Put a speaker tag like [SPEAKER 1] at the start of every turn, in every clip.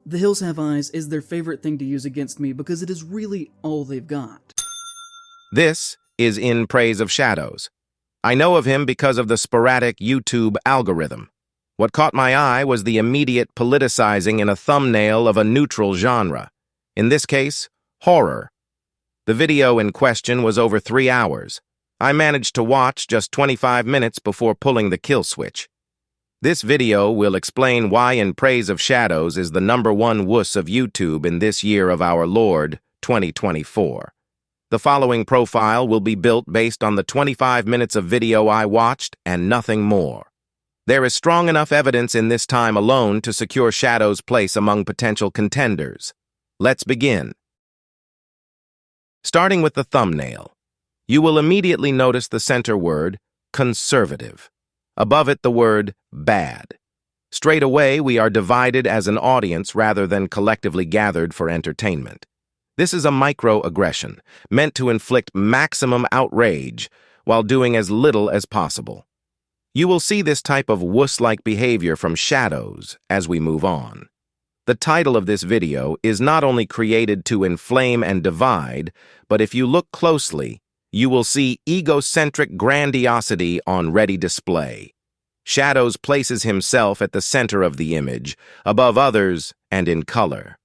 [SPEAKER 1] The Hills Have Eyes is their favorite thing to use against me because it is really all they've got.
[SPEAKER 2] This is In Praise of Shadows. I know of him because of the sporadic YouTube algorithm. What caught my eye was the immediate politicizing in a thumbnail of a neutral genre. In this case, horror. The video in question was over 3 hours. I managed to watch just 25 minutes before pulling the kill switch. This video will explain why In Praise of Shadows is the #1 wuss of YouTube in this year of our Lord, 2024. The following profile will be built based on the 25 minutes of video I watched and nothing more. There is strong enough evidence in this time alone to secure Shadow's place among potential contenders. Let's begin. Starting with the thumbnail, you will immediately notice the center word, conservative. Above it, the word bad. Straight away, we are divided as an audience rather than collectively gathered for entertainment. This is a microaggression, meant to inflict maximum outrage while doing as little as possible. You will see this type of wuss-like behavior from Shadows as we move on. The title of this video is not only created to inflame and divide, but if you look closely, you will see egocentric grandiosity on ready display. Shadows places himself at the center of the image, above others and in color.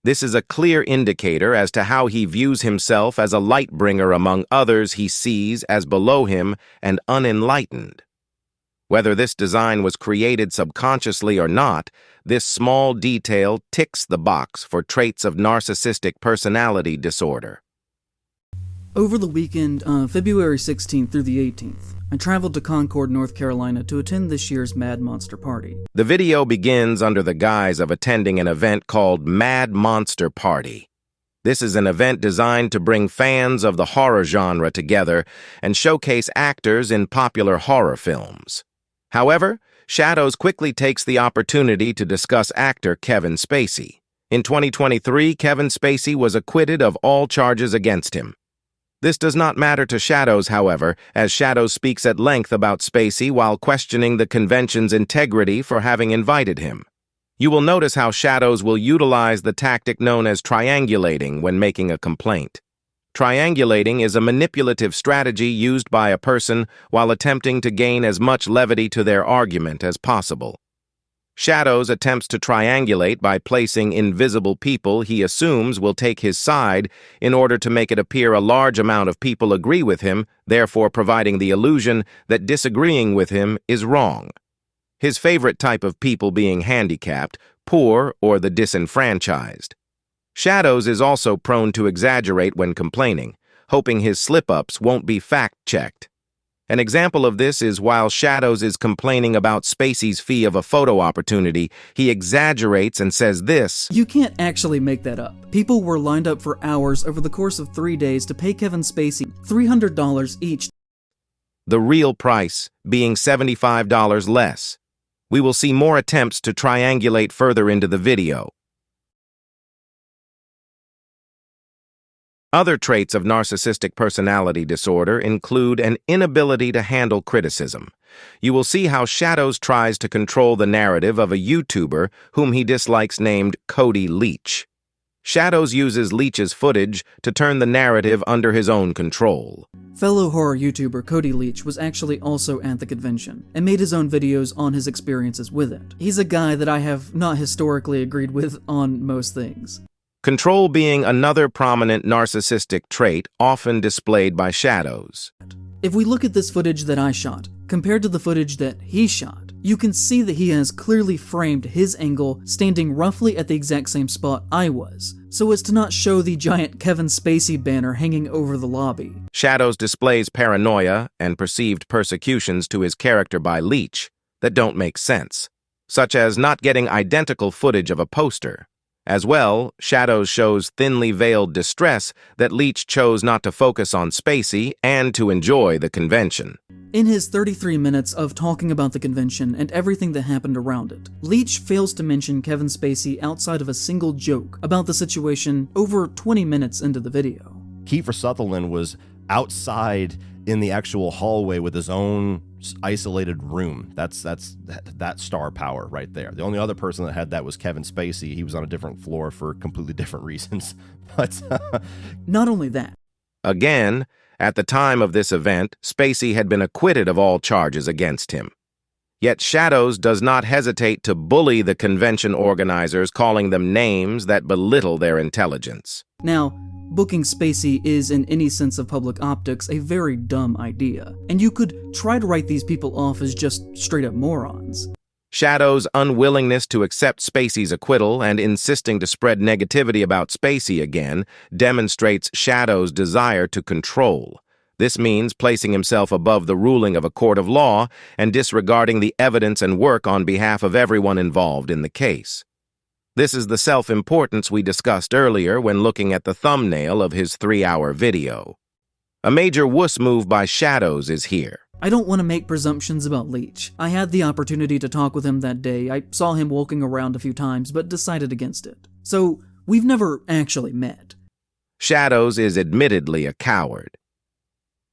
[SPEAKER 2] This is a clear indicator as to how he views himself as a light bringer among others he sees as below him and unenlightened. Whether this design was created subconsciously or not, this small detail ticks the box for traits of narcissistic personality disorder.
[SPEAKER 1] Over the weekend, February 16th through the 18th, I traveled to Concord, North Carolina to attend this year's Mad Monster Party.
[SPEAKER 2] The video begins under the guise of attending an event called Mad Monster Party. This is an event designed to bring fans of the horror genre together and showcase actors in popular horror films. However, Shadows quickly takes the opportunity to discuss actor Kevin Spacey. In 2023, Kevin Spacey was acquitted of all charges against him. This does not matter to Shadows, however, as Shadows speaks at length about Spacey while questioning the convention's integrity for having invited him. You will notice how Shadows will utilize the tactic known as triangulating when making a complaint. Triangulating is a manipulative strategy used by a person while attempting to gain as much levity to their argument as possible. Shadows attempts to triangulate by placing invisible people he assumes will take his side in order to make it appear a large amount of people agree with him, therefore providing the illusion that disagreeing with him is wrong. His favorite type of people being handicapped, poor, or the disenfranchised. Shadows is also prone to exaggerate when complaining, hoping his slip-ups won't be fact-checked. An example of this is while Shadows is complaining about Spacey's fee of a photo opportunity, he exaggerates and says this:
[SPEAKER 1] "You can't actually make that up. People were lined up for hours over the course of 3 days to pay Kevin Spacey $300 each."
[SPEAKER 2] The real price being $75 less. We will see more attempts to triangulate further into the video. Other traits of narcissistic personality disorder include an inability to handle criticism. You will see how Shadows tries to control the narrative of a YouTuber whom he dislikes named Cody Leach. Shadows uses Leach's footage to turn the narrative under his own control.
[SPEAKER 1] Fellow horror YouTuber Cody Leach was actually also at the convention and made his own videos on his experiences with it. He's a guy that I have not historically agreed with on most things.
[SPEAKER 2] Control being another prominent narcissistic trait often displayed by Shadows.
[SPEAKER 1] If we look at this footage that I shot, compared to the footage that he shot, you can see that he has clearly framed his angle standing roughly at the exact same spot I was, so as to not show the giant Kevin Spacey banner hanging over the lobby.
[SPEAKER 2] Shadows displays paranoia and perceived persecutions to his character by Leach that don't make sense, such as not getting identical footage of a poster. As well, Shadows shows thinly veiled distress that Leach chose not to focus on Spacey and to enjoy the convention.
[SPEAKER 1] In his 33 minutes of talking about the convention and everything that happened around it, Leach fails to mention Kevin Spacey outside of a single joke about the situation over 20 minutes into the video.
[SPEAKER 3] Kiefer Sutherland was outside in the actual hallway with his own isolated room. That's that star power right there. The only other person that had that was Kevin Spacey. He was on a different floor for completely different reasons. But
[SPEAKER 1] not only that.
[SPEAKER 2] Again, at the time of this event, Spacey had been acquitted of all charges against him. Yet Shadows does not hesitate to bully the convention organizers, calling them names that belittle their intelligence.
[SPEAKER 1] Now, booking Spacey is, in any sense of public optics, a very dumb idea, and you could try to write these people off as just straight-up morons.
[SPEAKER 2] Shadow's unwillingness to accept Spacey's acquittal and insisting to spread negativity about Spacey again demonstrates Shadow's desire to control. This means placing himself above the ruling of a court of law and disregarding the evidence and work on behalf of everyone involved in the case. This is the self-importance we discussed earlier when looking at the thumbnail of his 3-hour video. A major wuss move by Shadows is here.
[SPEAKER 1] I don't want to make presumptions about Leach. I had the opportunity to talk with him that day. I saw him walking around a few times, but decided against it. So, we've never actually met.
[SPEAKER 2] Shadows is admittedly a coward.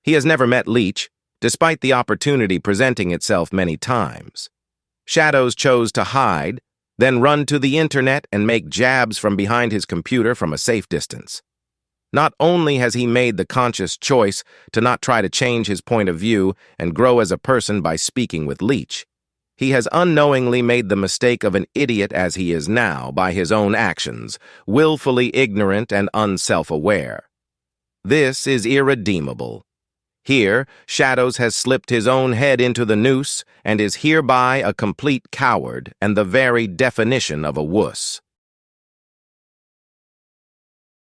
[SPEAKER 2] He has never met Leach, despite the opportunity presenting itself many times. Shadows chose to hide, then run to the internet and make jabs from behind his computer from a safe distance. Not only has he made the conscious choice to not try to change his point of view and grow as a person by speaking with Leach, he has unknowingly made the mistake of an idiot as he is now by his own actions, willfully ignorant and unself-aware. This is irredeemable. Here, Shadows has slipped his own head into the noose and is hereby a complete coward and the very definition of a wuss.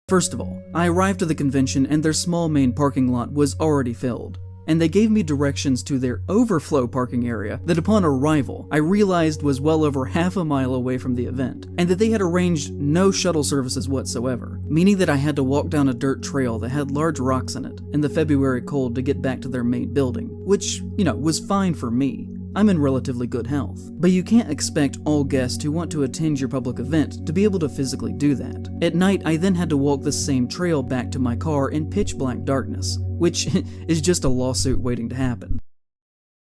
[SPEAKER 1] First of all, I arrived at the convention and their small main parking lot was already filled, and they gave me directions to their overflow parking area that upon arrival I realized was well over half a mile away from the event, and that they had arranged no shuttle services whatsoever, meaning that I had to walk down a dirt trail that had large rocks in it in the February cold to get back to their main building, which, was fine for me. I'm in relatively good health, but you can't expect all guests who want to attend your public event to be able to physically do that. At night, I then had to walk the same trail back to my car in pitch-black darkness, which is just a lawsuit waiting to happen.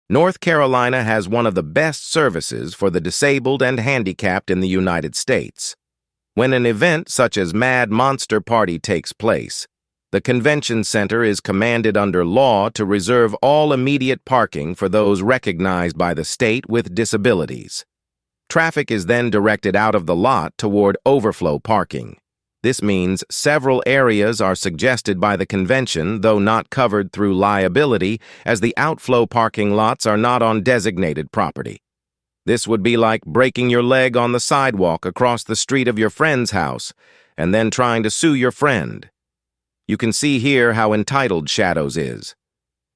[SPEAKER 2] North Carolina has one of the best services for the disabled and handicapped in the United States. When an event such as Mad Monster Party takes place, the convention center is commanded under law to reserve all immediate parking for those recognized by the state with disabilities. Traffic is then directed out of the lot toward overflow parking. This means several areas are suggested by the convention, though not covered through liability, as the outflow parking lots are not on designated property. This would be like breaking your leg on the sidewalk across the street of your friend's house and then trying to sue your friend. You can see here how entitled Shadows is.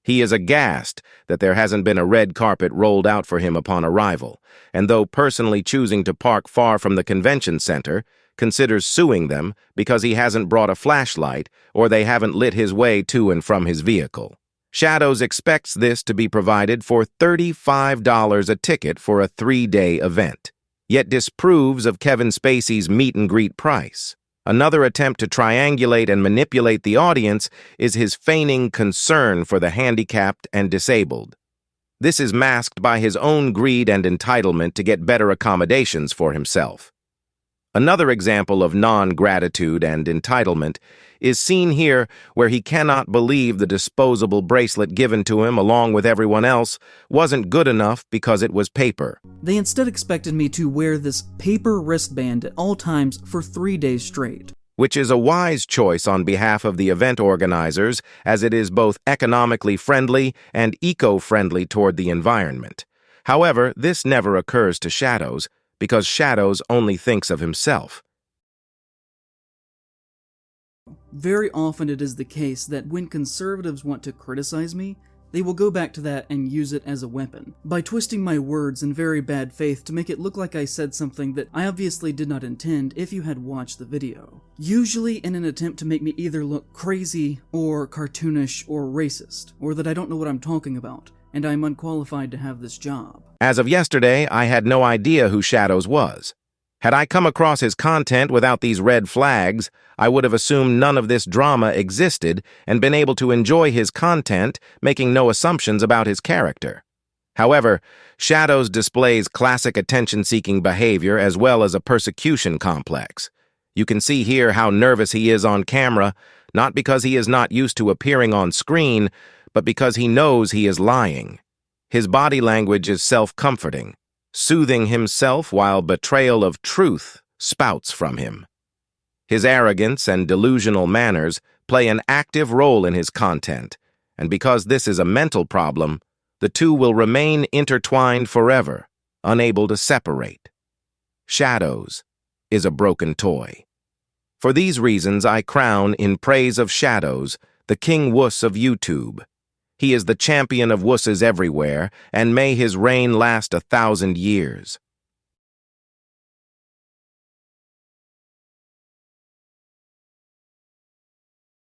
[SPEAKER 2] He is aghast that there hasn't been a red carpet rolled out for him upon arrival, and though personally choosing to park far from the convention center, considers suing them because he hasn't brought a flashlight or they haven't lit his way to and from his vehicle. Shadows expects this to be provided for $35 a ticket for a 3-day event, yet disapproves of Kevin Spacey's meet-and-greet price. Another attempt to triangulate and manipulate the audience is his feigning concern for the handicapped and disabled. This is masked by his own greed and entitlement to get better accommodations for himself. Another example of non-gratitude and entitlement is seen here, where he cannot believe the disposable bracelet given to him along with everyone else wasn't good enough because it was paper.
[SPEAKER 1] They instead expected me to wear this paper wristband at all times for 3 days straight.
[SPEAKER 2] Which is a wise choice on behalf of the event organizers, as it is both economically friendly and eco-friendly toward the environment. However, this never occurs to Shadows, because Shadows only thinks of himself.
[SPEAKER 1] Very often it is the case that when conservatives want to criticize me, they will go back to that and use it as a weapon, by twisting my words in very bad faith to make it look like I said something that I obviously did not intend if you had watched the video. Usually in an attempt to make me either look crazy, or cartoonish, or racist, or that I don't know what I'm talking about, and I'm unqualified to have this job.
[SPEAKER 2] As of yesterday, I had no idea who Shadows was. Had I come across his content without these red flags, I would have assumed none of this drama existed and been able to enjoy his content, making no assumptions about his character. However, Shadows displays classic attention-seeking behavior as well as a persecution complex. You can see here how nervous he is on camera, not because he is not used to appearing on screen, but because he knows he is lying. His body language is self-comforting, soothing himself while betrayal of truth spouts from him. His arrogance and delusional manners play an active role in his content, and because this is a mental problem, the two will remain intertwined forever, unable to separate. Shadows is a broken toy. For these reasons, I crown, in praise of Shadows, the King Wuss of YouTube. He is the champion of Wusses everywhere, and may his reign last 1,000 years.